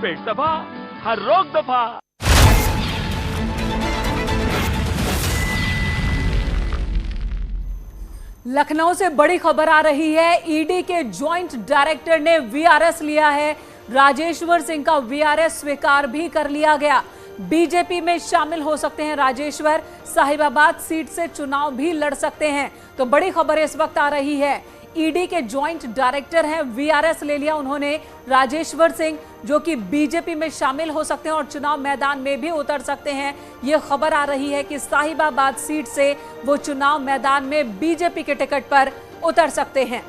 पेट सफा, हर रोग दफा। लखनऊ से बड़ी खबर आ रही है। ईडी के जॉइंट डायरेक्टर ने वीआरएस लिया है। राजेश्वर सिंह का वीआरएस स्वीकार भी कर लिया गया। बीजेपी में शामिल हो सकते हैं राजेश्वर, साहिबाबाद सीट से चुनाव भी लड़ सकते हैं। तो बड़ी खबर इस वक्त आ रही है। ईडी के जॉइंट डायरेक्टर हैं, वीआरएस ले लिया उन्होंने। राजेश्वर सिंह जो कि बीजेपी में शामिल हो सकते हैं और चुनाव मैदान में भी उतर सकते हैं। यह खबर आ रही है कि साहिबाबाद सीट से वो चुनाव मैदान में बीजेपी के टिकट पर उतर सकते हैं।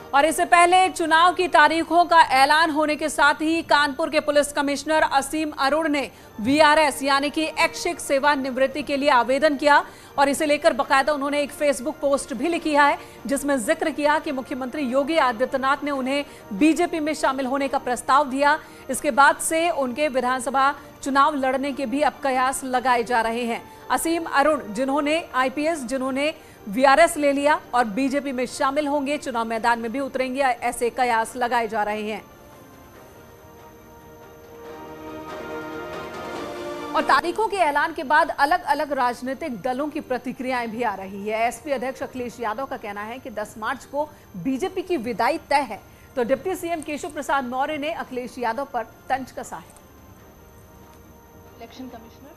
और इससे पहले चुनाव की तारीखों का ऐलान होने के साथ ही कानपुर के पुलिस कमिश्नर असीम अरुण ने वीआरएस यानी कि ऐच्छिक सेवानिवृत्ति के लिए आवेदन किया और इसे लेकर बकायदा उन्होंने एक फेसबुक पोस्ट भी लिखी है जिसमें जिक्र किया कि मुख्यमंत्री योगी आदित्यनाथ ने उन्हें बीजेपी में शामिल होने का प्रस्ताव दिया। इसके बाद से उनके विधानसभा चुनाव लड़ने के भी अब कयास लगाए जा रहे हैं। असीम अरुण जिन्होंने आईपीएस, जिन्होंने वीआरएस ले लिया और बीजेपी में शामिल होंगे, चुनाव मैदान में भी उतरेंगे, ऐसे कयास लगाए जा रहे हैं। और तारीखों के ऐलान के बाद अलग अलग राजनीतिक दलों की प्रतिक्रियाएं भी आ रही है। एसपी अध्यक्ष अखिलेश यादव का कहना है कि 10 मार्च को बीजेपी की विदाई तय है। तो डिप्टी सीएम केशव प्रसाद मौर्य ने अखिलेश यादव पर तंज कसा है। इलेक्शन कमिश्नर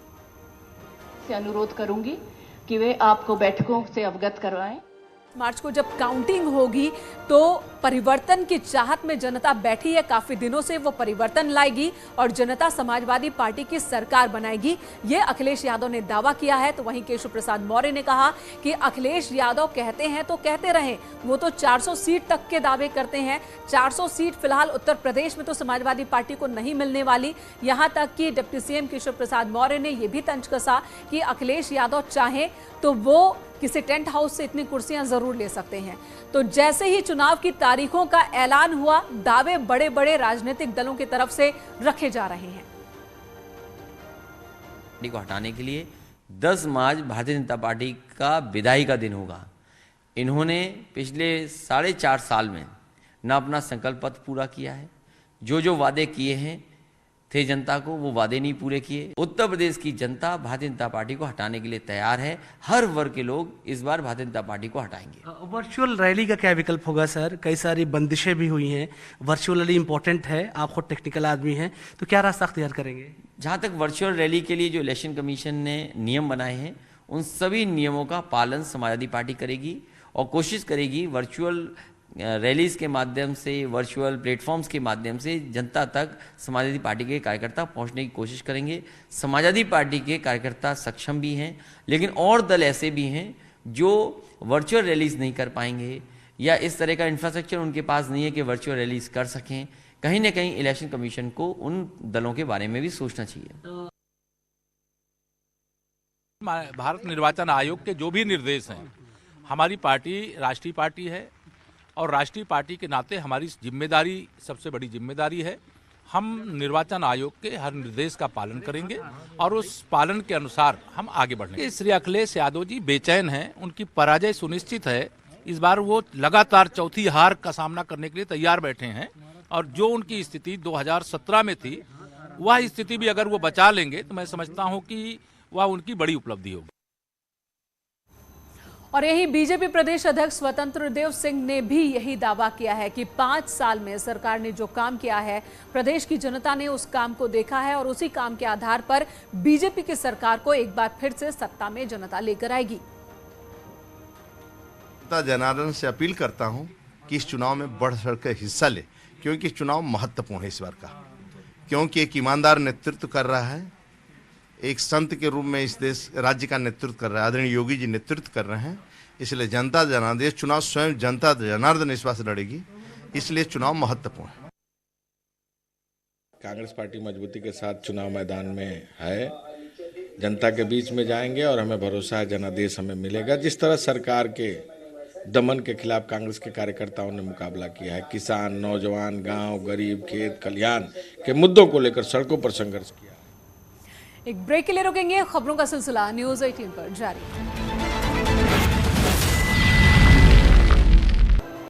से अनुरोध करूंगी कि वे आपको बैठकों से अवगत करवाएं। मार्च को जब काउंटिंग होगी तो परिवर्तन की चाहत में जनता बैठी है। काफी दिनों से वो परिवर्तन लाएगी और जनता समाजवादी पार्टी की सरकार बनाएगी, ये अखिलेश यादव ने दावा किया है। तो वहीं केशव प्रसाद मौर्य ने कहा कि अखिलेश यादव कहते हैं तो कहते रहें, वो तो 400 सीट तक के दावे करते हैं। 400 सीट फिलहाल उत्तर प्रदेश में तो समाजवादी पार्टी को नहीं मिलने वाली। यहां तक कि डिप्टी सीएम केशव प्रसाद मौर्य ने यह भी तंज कसा कि अखिलेश यादव चाहें तो वो किसी टेंट हाउस से इतनी कुर्सियां जरूर ले सकते हैं। तो जैसे ही चुनाव की तारीखों का ऐलान हुआ, दावे बड़े बड़े राजनीतिक दलों की तरफ से रखे जा रहे हैं। को हटाने के लिए 10 मार्च भारतीय जनता पार्टी का विदाई का दिन होगा। इन्होंने पिछले 4.5 साल में न अपना संकल्प पत्र पूरा किया है, जो वादे किए हैं थे जनता को, वो वादे नहीं पूरे किए। उत्तर प्रदेश की जनता भारतीय जनता पार्टी को हटाने के लिए तैयार है। हर वर्ग के लोग इस बार भारतीय जनता पार्टी को हटाएंगे। वर्चुअल रैली का क्या विकल्प होगा सर? कई सारी बंदिशें भी हुई हैं, वर्चुअल रैली इंपॉर्टेंट है, आप खुद टेक्निकल आदमी हैं, तो क्या रास्ता अख्तियार करेंगे? जहाँ तक वर्चुअल रैली के लिए जो इलेक्शन कमीशन ने नियम बनाए हैं, उन सभी नियमों का पालन समाजवादी पार्टी करेगी और कोशिश करेगी वर्चुअल रैलीज के माध्यम से, वर्चुअल प्लेटफॉर्म्स के माध्यम से जनता तक समाजवादी पार्टी के कार्यकर्ता पहुंचने की कोशिश करेंगे। समाजवादी पार्टी के कार्यकर्ता सक्षम भी हैं, लेकिन और दल ऐसे भी हैं जो वर्चुअल रैलीज नहीं कर पाएंगे या इस तरह का इंफ्रास्ट्रक्चर उनके पास नहीं है कि वर्चुअल रैलीज कर सकें। कहीं ना कहीं इलेक्शन कमीशन को उन दलों के बारे में भी सोचना चाहिए। भारत निर्वाचन आयोग के जो भी निर्देश हैं, हमारी पार्टी राष्ट्रीय पार्टी है और राष्ट्रीय पार्टी के नाते हमारी जिम्मेदारी, सबसे बड़ी जिम्मेदारी है, हम निर्वाचन आयोग के हर निर्देश का पालन करेंगे और उस पालन के अनुसार हम आगे बढ़ेंगे। श्री अखिलेश यादव जी बेचैन हैं, उनकी पराजय सुनिश्चित है। इस बार वो लगातार चौथी हार का सामना करने के लिए तैयार बैठे हैं और जो उनकी स्थिति 2017 में थी, वह स्थिति भी अगर वो बचा लेंगे तो मैं समझता हूँ कि वह उनकी बड़ी उपलब्धि होगी। और यही बीजेपी प्रदेश अध्यक्ष स्वतंत्र देव सिंह ने भी यही दावा किया है कि 5 साल में सरकार ने जो काम किया है, प्रदेश की जनता ने उस काम को देखा है और उसी काम के आधार पर बीजेपी की सरकार को एक बार फिर से सत्ता में जनता लेकर आएगी। जनार्दन से अपील करता हूं कि इस चुनाव में बढ़ चढ़ कर हिस्सा ले, क्योंकि चुनाव महत्वपूर्ण है इस बार का, क्योंकि एक ईमानदार नेतृत्व कर रहा है, एक संत के रूप में इस देश राज्य का नेतृत्व कर रहा है, आदरणीय योगी जी नेतृत्व कर रहे हैं। इसलिए जनता जनार्दन चुनाव स्वयं जनता जनार्दन इस बार से लड़ेगी, इसलिए चुनाव महत्वपूर्ण है। कांग्रेस पार्टी मजबूती के साथ चुनाव मैदान में है, जनता के बीच में जाएंगे और हमें भरोसा है जनादेश हमें मिलेगा। जिस तरह सरकार के दमन के खिलाफ कांग्रेस के कार्यकर्ताओं ने मुकाबला किया है, किसान, नौजवान, गांव, गरीब, खेत, कल्याण के मुद्दों को लेकर सड़कों पर संघर्ष किया। एक ब्रेक के लिए रुकेंगे, खबरों का सिलसिला न्यूज़ 18 पर जारी।